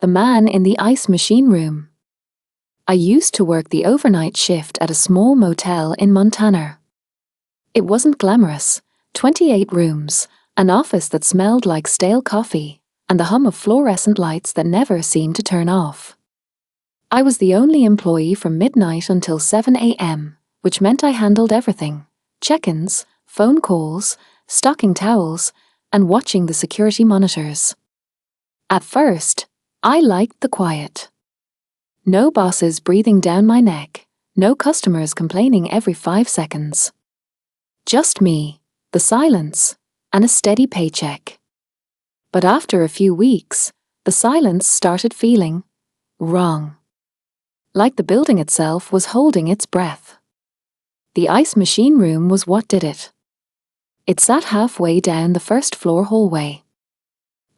The man in the ice machine room. I used to work the overnight shift at a small motel in Montana. It wasn't glamorous, 28 rooms, an office that smelled like stale coffee, and the hum of fluorescent lights that never seemed to turn off. I was the only employee from midnight until 7 a.m., which meant I handled everything: check-ins, phone calls, stocking towels, and watching the security monitors. At first, I liked the quiet. No bosses breathing down my neck, no customers complaining every 5 seconds. Just me, the silence, and a steady paycheck. But after a few weeks, the silence started feeling wrong. Like the building itself was holding its breath. The ice machine room was what did it. It sat halfway down the first floor hallway.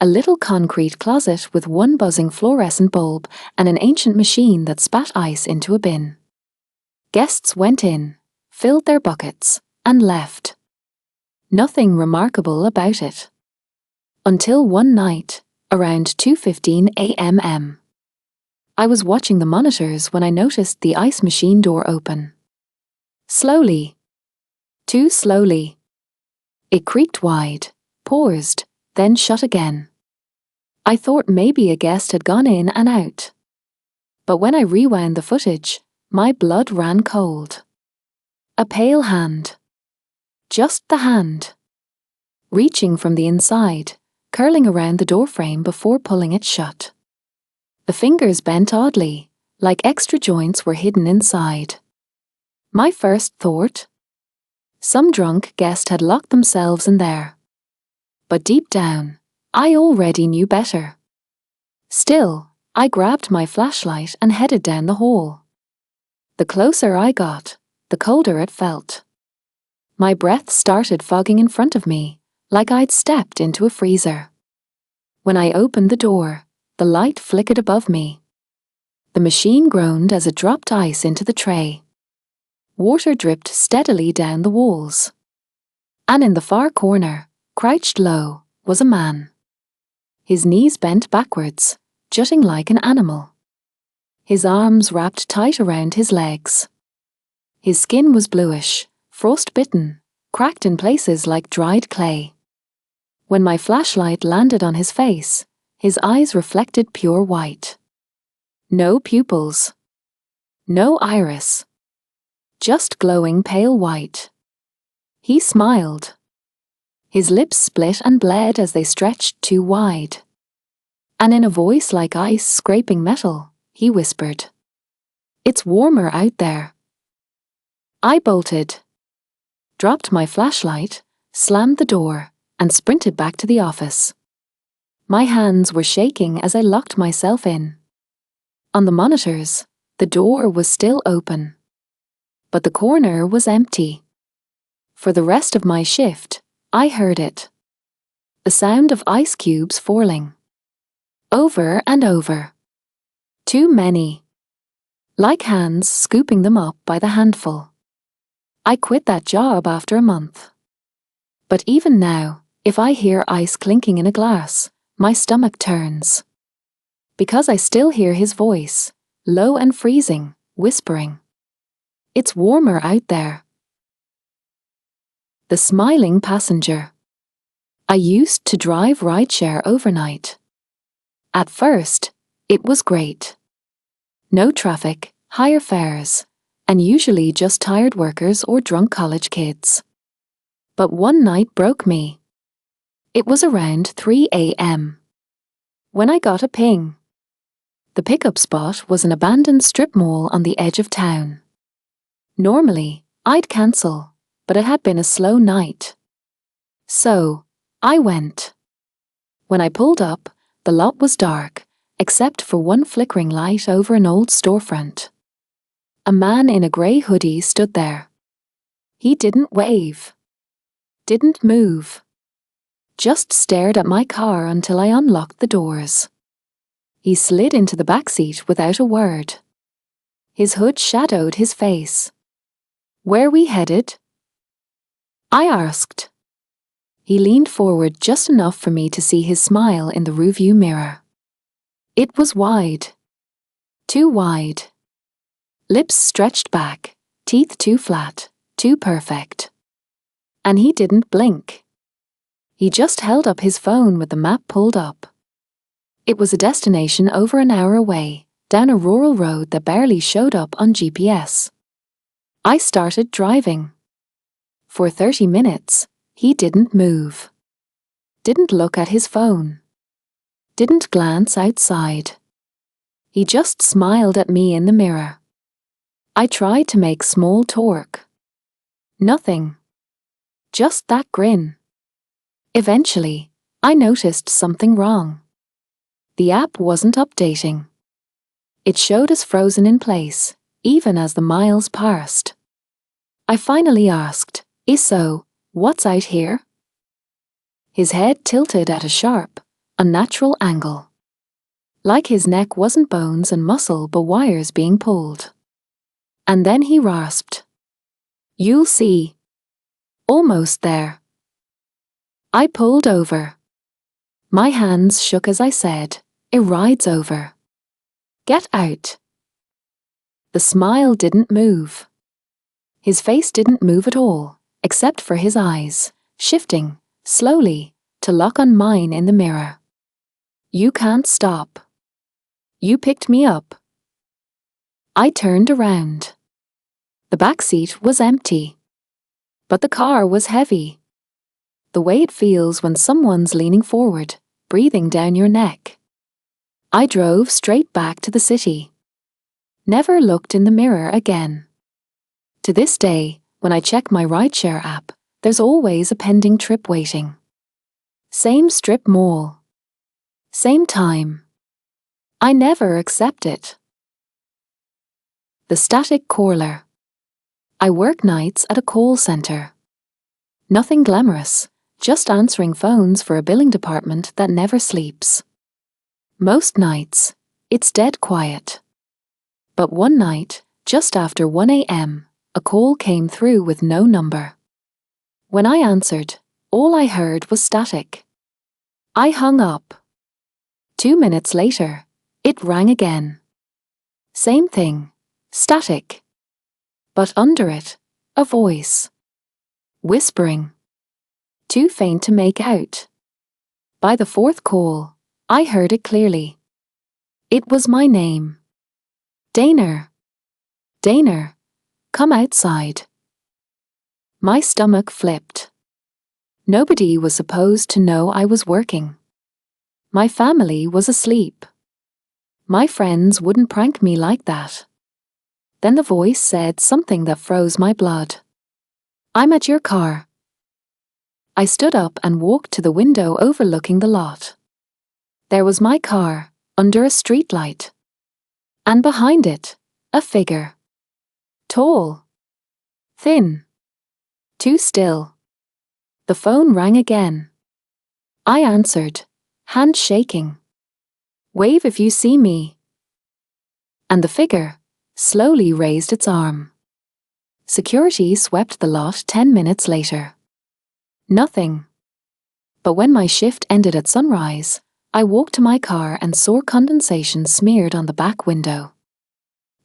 A little concrete closet with one buzzing fluorescent bulb and an ancient machine that spat ice into a bin. Guests went in, filled their buckets, and left. Nothing remarkable about it. Until one night, around 2:15 a.m. I was watching the monitors when I noticed the ice machine door open. Slowly. Too slowly. It creaked wide, paused, then shut again. I thought maybe a guest had gone in and out. But when I rewound the footage, my blood ran cold. A pale hand. Just the hand. Reaching from the inside, curling around the doorframe before pulling it shut. The fingers bent oddly, like extra joints were hidden inside. My first thought? Some drunk guest had locked themselves in there. But deep down, I already knew better. Still, I grabbed my flashlight and headed down the hall. The closer I got, the colder it felt. My breath started fogging in front of me, like I'd stepped into a freezer. When I opened the door, the light flickered above me. The machine groaned as it dropped ice into the tray. Water dripped steadily down the walls. And in the far corner, crouched low, was a man. His knees bent backwards, jutting like an animal. His arms wrapped tight around his legs. His skin was bluish, frost-bitten, cracked in places like dried clay. When my flashlight landed on his face, his eyes reflected pure white. No pupils. No iris. Just glowing pale white. He smiled. His lips split and bled as they stretched too wide. And in a voice like ice scraping metal, he whispered, "It's warmer out there." I bolted, dropped my flashlight, slammed the door, and sprinted back to the office. My hands were shaking as I locked myself in. On the monitors, the door was still open. But the corner was empty. For the rest of my shift, I heard it. The sound of ice cubes falling. Over and over. Too many. Like hands scooping them up by the handful. I quit that job after a month. But even now, if I hear ice clinking in a glass, my stomach turns. Because I still hear his voice, low and freezing, whispering, "It's warmer out there." The smiling passenger. I used to drive rideshare overnight. At first, it was great. No traffic, higher fares, and usually just tired workers or drunk college kids. But one night broke me. It was around 3 a.m. when I got a ping. The pickup spot was an abandoned strip mall on the edge of town. Normally, I'd cancel, but it had been a slow night. So, I went. When I pulled up, the lot was dark, except for one flickering light over an old storefront. A man in a grey hoodie stood there. He didn't wave. Didn't move. Just stared at my car until I unlocked the doors. He slid into the backseat without a word. His hood shadowed his face. "Where we headed?" I asked. He leaned forward just enough for me to see his smile in the rearview mirror. It was wide. Too wide. Lips stretched back, teeth too flat, too perfect. And he didn't blink. He just held up his phone with the map pulled up. It was a destination over an hour away, down a rural road that barely showed up on GPS. I started driving. For 30 minutes, he didn't move. Didn't look at his phone. Didn't glance outside. He just smiled at me in the mirror. I tried to make small talk. Nothing. Just that grin. Eventually, I noticed something wrong. The app wasn't updating. It showed us frozen in place, even as the miles passed. I finally asked, "So, what's out here?" His head tilted at a sharp, unnatural angle. Like his neck wasn't bones and muscle but wires being pulled. And then he rasped, "You'll see. Almost there." I pulled over. My hands shook as I said, "A ride's over. Get out." The smile didn't move. His face didn't move at all, except for his eyes, shifting, slowly, to lock on mine in the mirror. "You can't stop. You picked me up." I turned around. The back seat was empty. But the car was heavy. The way it feels when someone's leaning forward, breathing down your neck. I drove straight back to the city. Never looked in the mirror again. To this day, when I check my rideshare app, there's always a pending trip waiting. Same strip mall. Same time. I never accept it. The static caller. I work nights at a call center. Nothing glamorous, just answering phones for a billing department that never sleeps. Most nights, it's dead quiet. But one night, just after 1 a.m., a call came through with no number. When I answered, all I heard was static. I hung up. 2 minutes later, it rang again. Same thing, static. But under it, a voice. Whispering. Too faint to make out. By the fourth call, I heard it clearly. It was my name. Daner. Daner, come outside. My stomach flipped. Nobody was supposed to know I was working. My family was asleep. My friends wouldn't prank me like that. Then the voice said something that froze my blood. "I'm at your car." I stood up and walked to the window overlooking the lot. There was my car, under a streetlight. And behind it, a figure. Tall. Thin. Too still. The phone rang again. I answered, hand shaking. "Wave if you see me." And the figure slowly raised its arm. Security swept the lot 10 minutes later. Nothing. But when my shift ended at sunrise, I walked to my car and saw condensation smeared on the back window.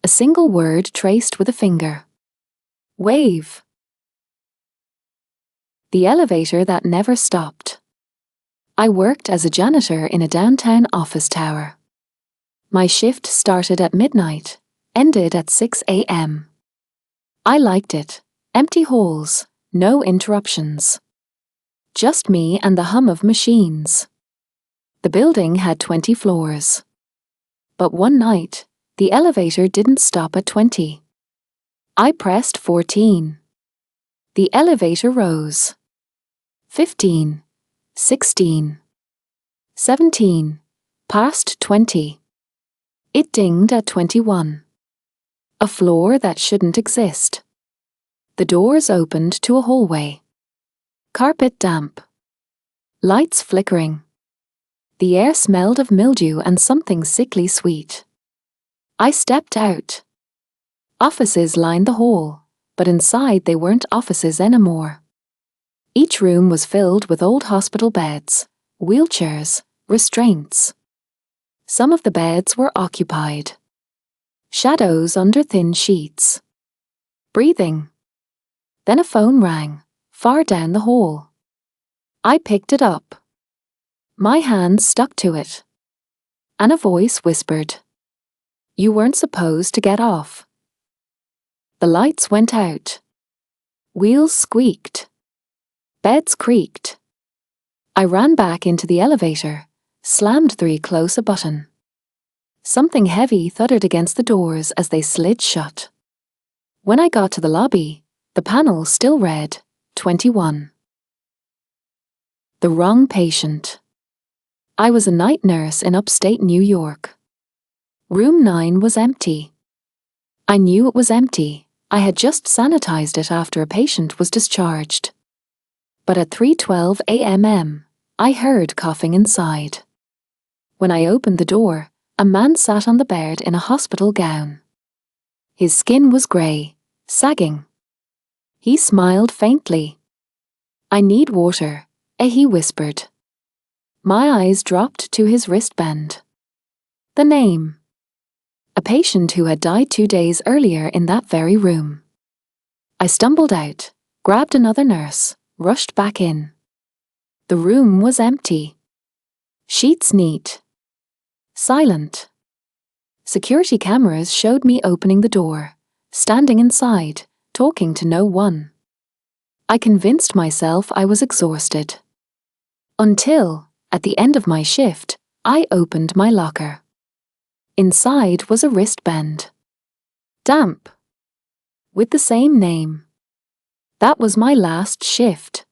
A single word traced with a finger. Wave. The elevator that never stopped. I worked as a janitor in a downtown office tower. My shift started at midnight, ended at 6 a.m. I liked it. Empty halls, no interruptions. Just me and the hum of machines. The building had 20 floors. But one night, the elevator didn't stop at 20. I pressed 14. The elevator rose. 15. 16. 17. Past 20. It dinged at 21. A floor that shouldn't exist. The doors opened to a hallway. Carpet damp. Lights flickering. The air smelled of mildew and something sickly sweet. I stepped out. Offices lined the hall, but inside they weren't offices anymore. Each room was filled with old hospital beds, wheelchairs, restraints. Some of the beds were occupied. Shadows under thin sheets. Breathing. Then a phone rang, far down the hall. I picked it up. My hand stuck to it. And a voice whispered, "You weren't supposed to get off." The lights went out. Wheels squeaked. Beds creaked. I ran back into the elevator, slammed 3 close a button. Something heavy thudded against the doors as they slid shut. When I got to the lobby, the panel still read 21. The wrong patient. I was a night nurse in upstate New York. Room 9 was empty. I knew it was empty. I had just sanitized it after a patient was discharged. But at 3:12 a.m., I heard coughing inside. When I opened the door, a man sat on the bed in a hospital gown. His skin was grey, sagging. He smiled faintly. "I need water," he whispered. My eyes dropped to his wristband. The name. A patient who had died 2 days earlier in that very room. I stumbled out, grabbed another nurse, rushed back in. The room was empty. Sheets neat. Silent. Security cameras showed me opening the door, standing inside, talking to no one. I convinced myself I was exhausted. Until, at the end of my shift, I opened my locker. Inside was a wristband. Damp. With the same name. That was my last shift.